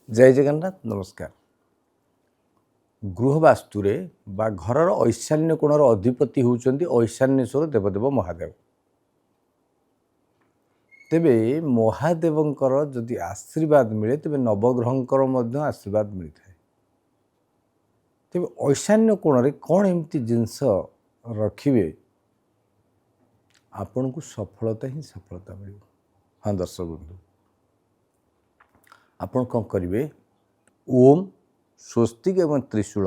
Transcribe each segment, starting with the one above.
जय जगन्नाथ नमस्कार। गृहवास्तुरे बा घरर ऐशान्य कोणर अधिपति होउचंती ऐशान्येश्वर देवदेव महादेव। तेबे महादेवंकर जदि आशीर्वाद मिले तेबे नवग्रहंकर मध्य आशीर्वाद मिलता है। तेबे ऐशान्य कोणरे कौन एमती जिनस रखिबे आपन को सफलता ही सफलता मिले। हाँ दर्शक बंधु, आपन कौन करिवे, ओम स्वस्तिक एवं त्रिशूल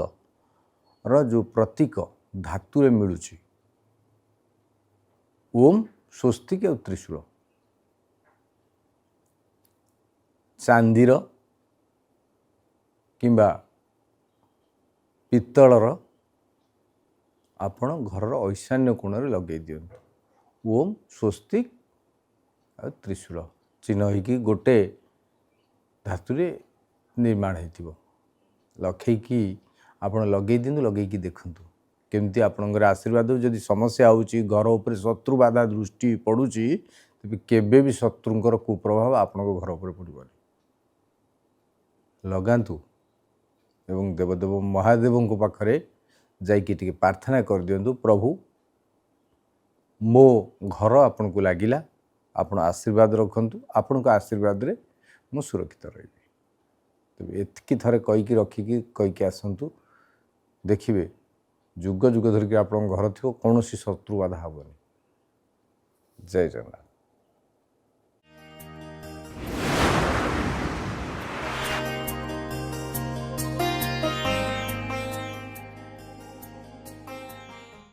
जो प्रतीक धातु मिलूची, ओम स्वस्तिक और त्रिशूल चांदीर किंबा पित्तलर आपण घरर ऐशान्य कोण लगे दियंतु। ओम स्वस्तिक और त्रिशूल चिन्ह होगी गोटे धातुरे निर्माण होइतिबो। लखैकी आपण लगे दिंतु, लगेकी देखंतु केमती आपणकर आशीर्वाद। जदि समस्या होउची घर उपर शत्रु बाधा दृष्टि पड़ुची तेबे केबे भी शत्रुंकर कुप्रभाव आपणको घर उपर पड़िबनी। लगांतु एवं देवदेव महादेवों को पाखरे जाइकी टिके प्रार्थना कर दियंतु, प्रभु मो घर आपन को लागिला, आपण आशीर्वाद रखंतु, आपण को आशीर्वाद रे मु सुरक्षित रही। तेबे एतकी थरे कईकी रखिकी कईकी आसंतु, देखिबे जुग जुग धरिकी आपण घर थियो कौन सी शत्रु बाधा हेबनी। जय जगन्नाथ।